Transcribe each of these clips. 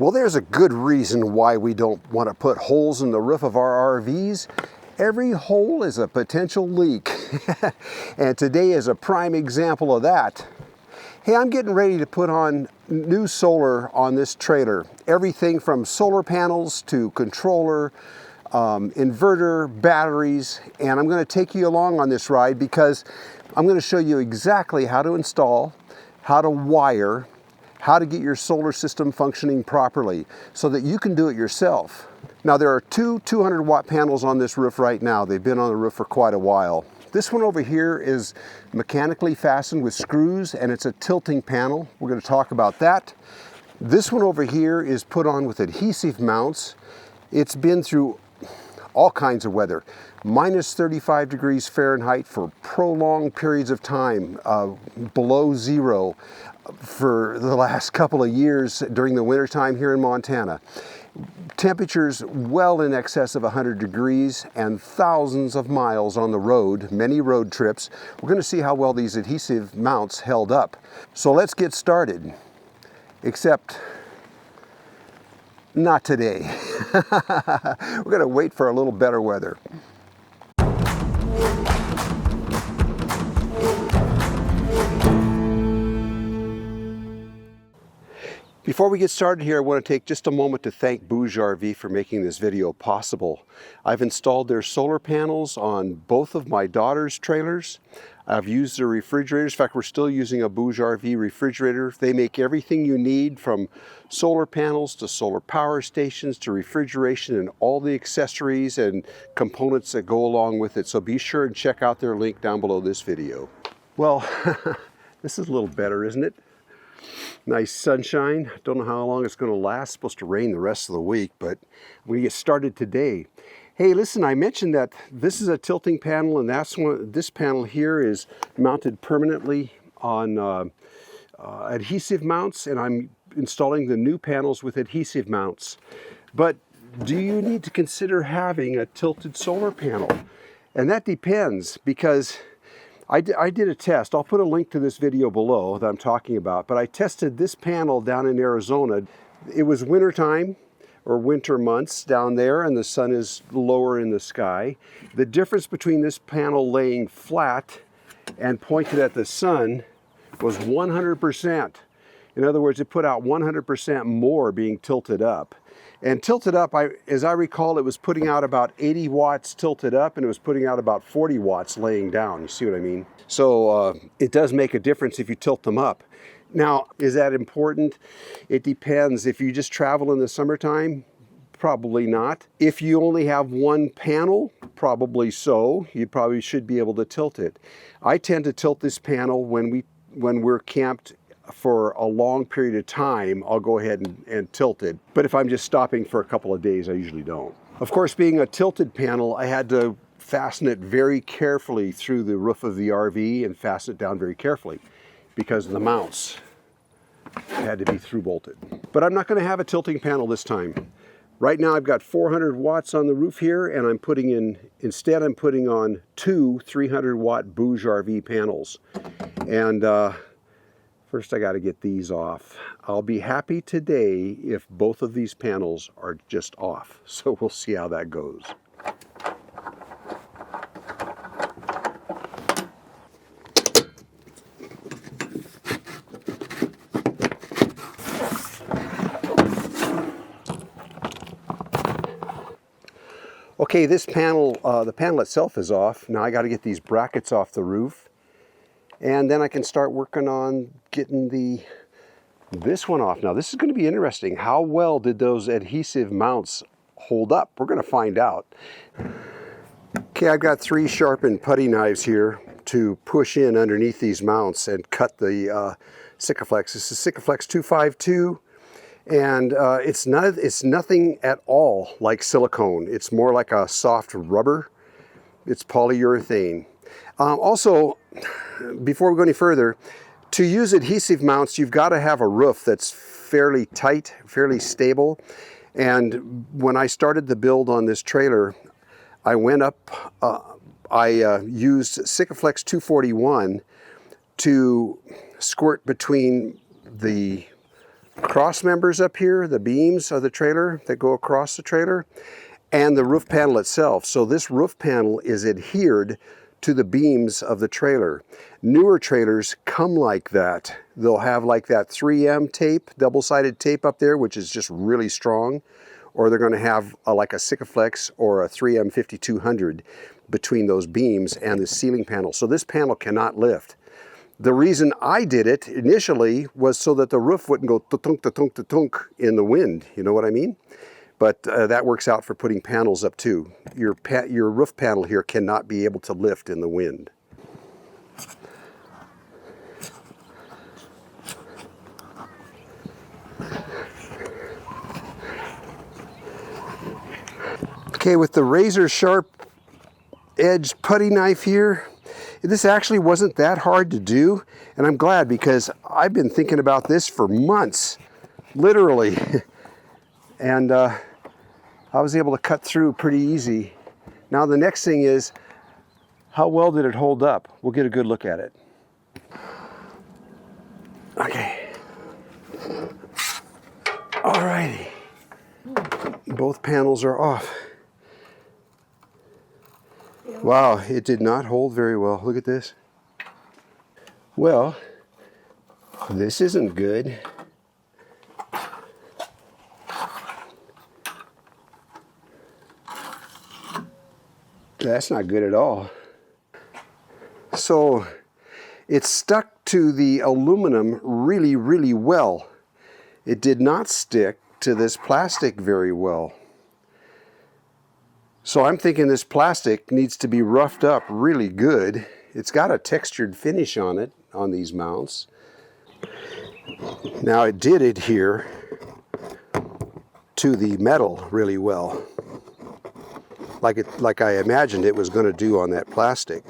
Well, there's a good reason why we don't want to put holes in the roof of our RVs. Every hole is a potential leak. And today is a prime example of that. Hey, I'm getting ready to put on new solar on this trailer. Everything from solar panels to controller, inverter, batteries, and I'm going to take you along on this ride because I'm going to show you exactly how to install, how to wire, how to get your solar system functioning properly so that you can do it yourself. Now there are two 200-watt panels on this roof right now. They've been on the roof for quite a while. This one over here is mechanically fastened with screws and it's a tilting panel. We're going to talk about that. This one over here is put on with adhesive mounts. It's been through all kinds of weather. Minus 35 degrees Fahrenheit for prolonged periods of time, below zero for the last couple of years during the winter time here in Montana. Temperatures well in excess of 100 degrees and thousands of miles on the road, many road trips. We're going to see how well these adhesive mounts held up. So let's get started, except not today. We're going to wait for a little better weather. Before we get started here, I want to take just a moment to thank Bouge RV for making this video possible. I've installed their solar panels on both of my daughter's trailers. I've used their refrigerators. In fact, we're still using a Bouge RV refrigerator. They make everything you need from solar panels to solar power stations to refrigeration and all the accessories and components that go along with it. So be sure and check out their link down below this video. Well, this is a little better, isn't it? Nice sunshine. Don't know how long it's going to last. It's supposed to rain the rest of the week, but we get started today. Hey, listen, I mentioned that this is a tilting panel, and this panel here is mounted permanently on adhesive mounts, and I'm installing the new panels with adhesive mounts. But do you need to consider having a tilted solar panel? And that depends, because I did a test. I'll put a link to this video below that I'm talking about, but I tested this panel down in Arizona. It was winter time or winter months down there, and the sun is lower in the sky. The difference between this panel laying flat and pointed at the sun was 100%. In other words, it put out 100% more being tilted up. And tilted up, as I recall, it was putting out about 80 watts tilted up, and it was putting out about 40 watts laying down. You see what I mean? So it does make a difference if you tilt them up. Now, is that important? It depends. If you just travel in the summertime, probably not. If you only have one panel, probably so. You probably should be able to tilt it. I tend to tilt this panel when we're camped for a long period of time. I'll go ahead and tilt it. But if I'm just stopping for a couple of days, I usually don't. Of course, being a tilted panel, I had to fasten it very carefully through the roof of the RV and fasten it down very carefully because the mounts had to be through bolted. But I'm not going to have a tilting panel this time. Right now I've got 400 watts on the roof here, and I'm putting on two 300-watt Bouge RV panels. And first I got to get these off. I'll be happy today if both of these panels are just off. So we'll see how that goes. Okay, this panel, the panel itself is off. Now I got to get these brackets off the roof. And then I can start working on getting this one off. Now this is going to be interesting. How well did those adhesive mounts hold up? We're going to find out. Okay, I've got 3 sharpened putty knives here to push in underneath these mounts and cut the Sikaflex. This is Sikaflex 252. And it's nothing at all like silicone. It's more like a soft rubber. It's polyurethane. Also, before we go any further, to use adhesive mounts, you've got to have a roof that's fairly tight, fairly stable. And when I started the build on this trailer, I went up, I used Sikaflex 241 to squirt between the cross members up here, the beams of the trailer that go across the trailer, and the roof panel itself. So this roof panel is adhered to the beams of the trailer. Newer trailers come like that. They'll have like that 3M tape, double-sided tape up there, which is just really strong, or they're going to have like a Sikaflex or a 3M 5200 between those beams and the ceiling panel. So this panel cannot lift. The reason I did it initially was so that the roof wouldn't go ta-tunk, ta-tunk, ta-tunk in the wind. You know what I mean? But that works out for putting panels up too. Your roof panel here cannot be able to lift in the wind. Okay, with the razor sharp edge putty knife here, this actually wasn't that hard to do, and I'm glad because I've been thinking about this for months, literally. And I was able to cut through pretty easy. Now the next thing is, how well did it hold up? We'll get a good look at it. Okay. Alrighty. Both panels are off. Wow, it did not hold very well. Look at this. Well, this isn't good. That's not good at all. So it stuck to the aluminum really, really well. It did not stick to this plastic very well. So I'm thinking this plastic needs to be roughed up really good. It's got a textured finish on it, on these mounts. Now it did adhere to the metal really well, like I imagined it was going to do on that plastic.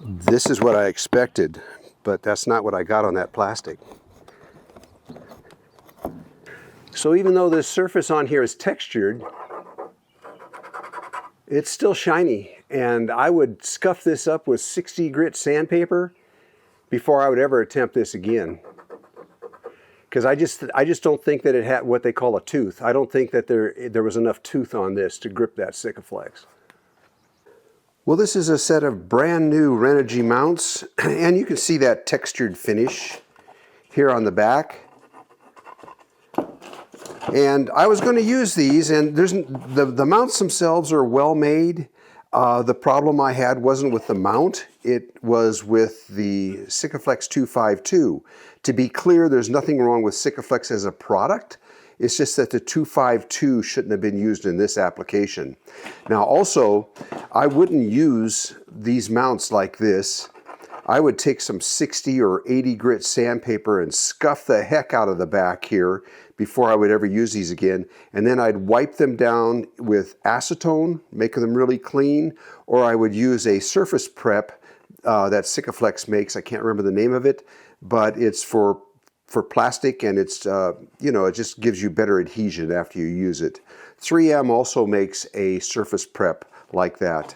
This is what I expected, but that's not what I got on that plastic. So even though this surface on here is textured, it's still shiny, and I would scuff this up with 60 grit sandpaper before I would ever attempt this again. Because I just don't think that it had what they call a tooth. I don't think that there was enough tooth on this to grip that Sikaflex. Well, this is a set of brand new Renogy mounts, and you can see that textured finish here on the back. And I was going to use these, and the mounts themselves are well made. The problem I had wasn't with the mount, it was with the Sikaflex 252. To be clear, there's nothing wrong with Sikaflex as a product. It's just that the 252 shouldn't have been used in this application. Now also, I wouldn't use these mounts like this. I would take some 60 or 80 grit sandpaper and scuff the heck out of the back here before I would ever use these again. And then I'd wipe them down with acetone, make them really clean, or I would use a surface prep that Sikaflex makes. I can't remember the name of it, but it's for plastic, and it's, it just gives you better adhesion after you use it. 3M also makes a surface prep like that.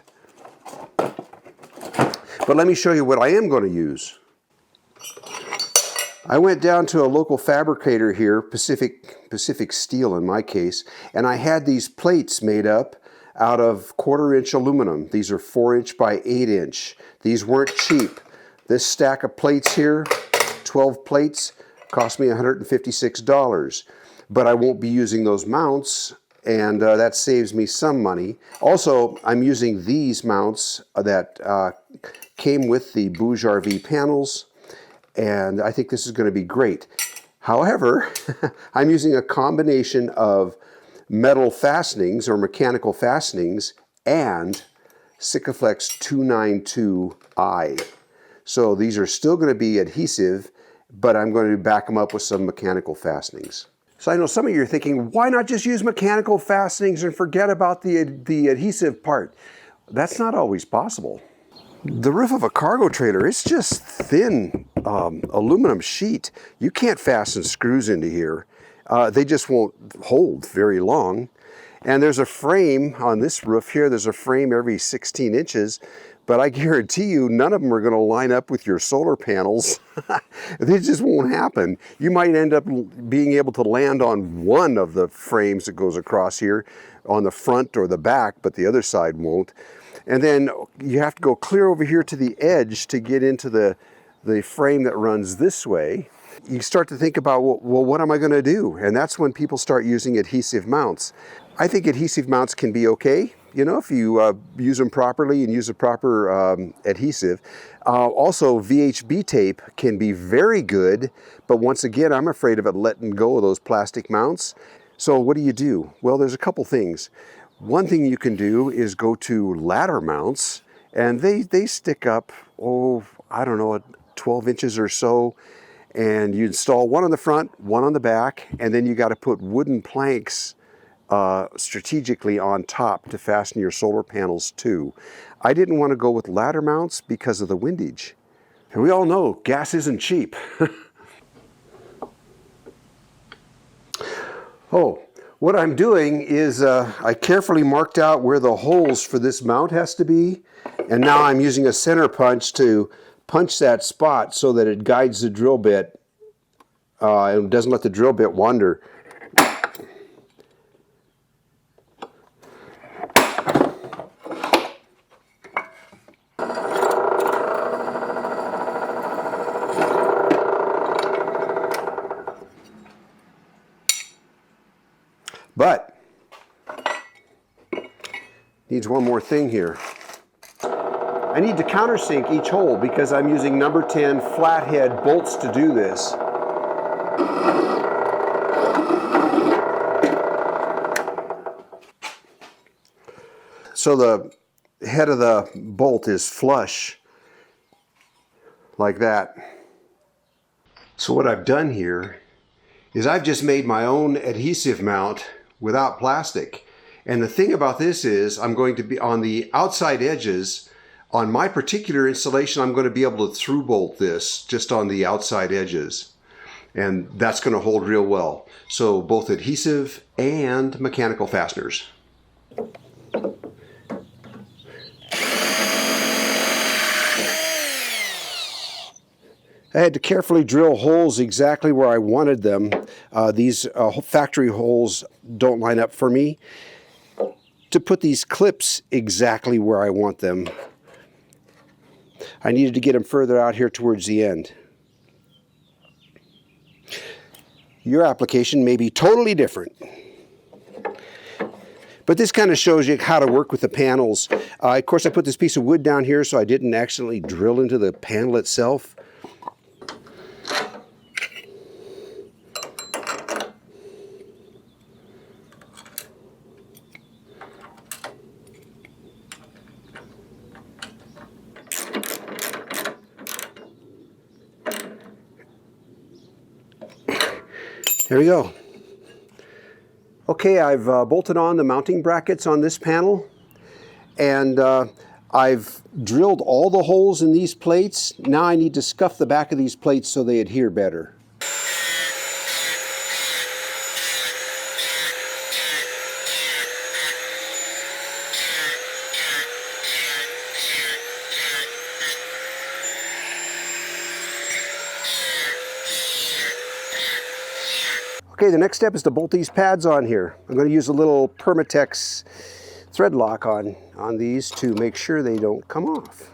But let me show you what I am going to use. I went down to a local fabricator here, Pacific Steel in my case, and I had these plates made up out of 1/4 inch aluminum. These are 4 inch by 8 inch. These weren't cheap. This stack of plates here, 12 plates, cost me $156. But I won't be using those mounts, and that saves me some money. Also, I'm using these mounts that came with the Bouge RV panels, and I think this is going to be great. However, I'm using a combination of metal fastenings or mechanical fastenings and Sikaflex 292i. So these are still going to be adhesive, but I'm going to back them up with some mechanical fastenings. So I know some of you are thinking, why not just use mechanical fastenings and forget about the adhesive part? That's not always possible. The roof of a cargo trailer, it's just thin aluminum sheet. You can't fasten screws into here. They just won't hold very long. And there's a frame on this roof here. There's a frame every 16 inches, but I guarantee you none of them are going to line up with your solar panels. This just won't happen. You might end up being able to land on one of the frames that goes across here on the front or the back, but the other side won't. And then you have to go clear over here to the edge to get into the frame that runs this way. You start to think about, well, what am I going to do? And that's when people start using adhesive mounts. I think adhesive mounts can be okay, you know, if you use them properly and use the proper adhesive. Also, VHB tape can be very good, but once again, I'm afraid of it letting go of those plastic mounts. So what do? Well, there's a couple things. One thing you can do is go to ladder mounts, and they stick up, I don't know, 12 inches or so. And you install one on the front, one on the back, and then you got to put wooden planks strategically on top to fasten your solar panels to. I didn't want to go with ladder mounts because of the windage. And we all know gas isn't cheap. Oh, what I'm doing is I carefully marked out where the holes for this mount has to be, and now I'm using a center punch to punch that spot so that it guides the drill bit and doesn't let the drill bit wander. But needs one more thing here. I need to countersink each hole because I'm using number 10 flathead bolts to do this. So the head of the bolt is flush like that. So what I've done here is I've just made my own adhesive mount without plastic. And the thing about this is I'm going to be on the outside edges. On my particular installation, I'm going to be able to through bolt this just on the outside edges. And that's going to hold real well. So both adhesive and mechanical fasteners. I had to carefully drill holes exactly where I wanted them. These factory holes don't line up for me. To put these clips exactly where I want them, I needed to get them further out here towards the end. Your application may be totally different. But this kind of shows you how to work with the panels. Of course, I put this piece of wood down here so I didn't accidentally drill into the panel itself. There we go. Okay, I've bolted on the mounting brackets on this panel, and I've drilled all the holes in these plates. Now I need to scuff the back of these plates so they adhere better. Okay, the next step is to bolt these pads on here. I'm going to use a little Permatex thread lock on these to make sure they don't come off.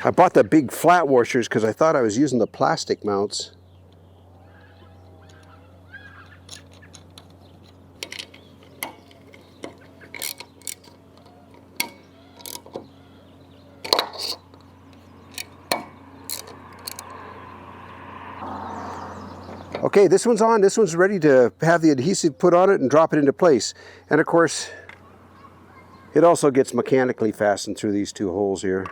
I bought the big flat washers because I thought I was using the plastic mounts. Okay, this one's on. This one's ready to have the adhesive put on it and drop it into place. And of course, it also gets mechanically fastened through these two holes here.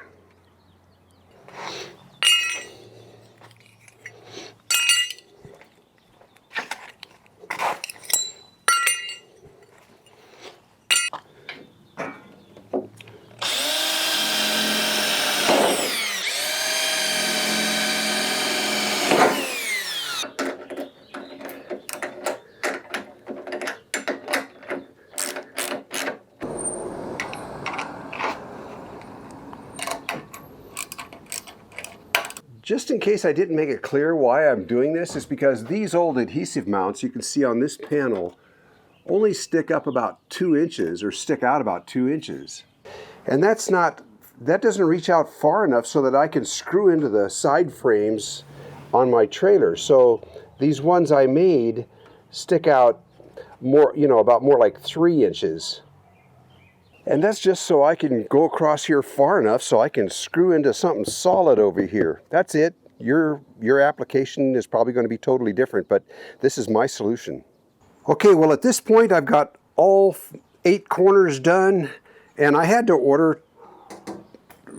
Just in case I didn't make it clear why I'm doing this, is because these old adhesive mounts you can see on this panel only stick up about 2 inches, or stick out about 2 inches. And that doesn't reach out far enough so that I can screw into the side frames on my trailer. So these ones I made stick out more, about more like 3 inches. And that's just so I can go across here far enough so I can screw into something solid over here. That's it. Your application is probably going to be totally different, but this is my solution. Okay, well at this point I've got all 8 corners done, and I had to order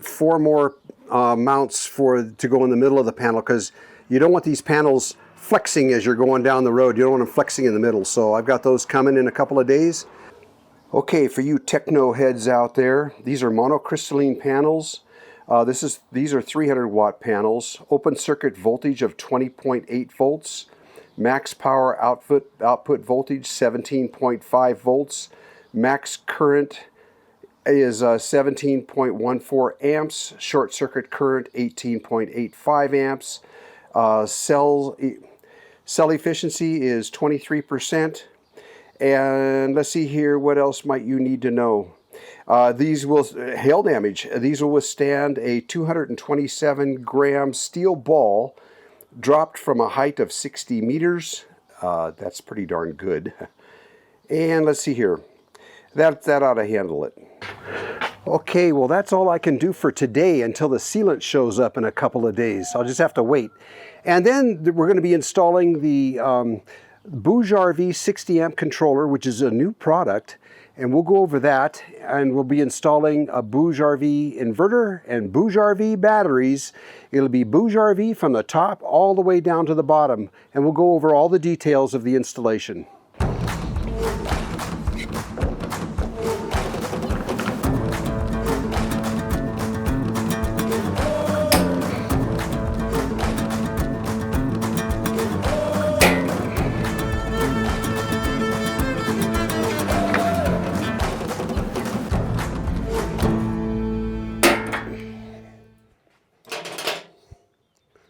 4 more mounts to go in the middle of the panel, because you don't want these panels flexing as you're going down the road. You don't want them flexing in the middle. So I've got those coming in a couple of days. Okay, for you techno heads out there, these are monocrystalline panels. These are 300 watt panels, open circuit voltage of 20.8 volts, max power output voltage 17.5 volts, max current is 17.14 amps, short circuit current 18.85 amps, cell efficiency is 23%. And let's see here, what else might you need to know? These will, hail damage, these will withstand a 227 gram steel ball dropped from a height of 60 meters. That's pretty darn good. And let's see here, that ought to handle it. Okay, well that's all I can do for today until the sealant shows up in a couple of days. I'll just have to wait. And then we're going to be installing the Bouge RV 60 amp controller, which is a new product, and we'll go over that, and we'll be installing a Bouge RV inverter and Bouge RV batteries. It'll be Bouge RV from the top all the way down to the bottom, and we'll go over all the details of the installation.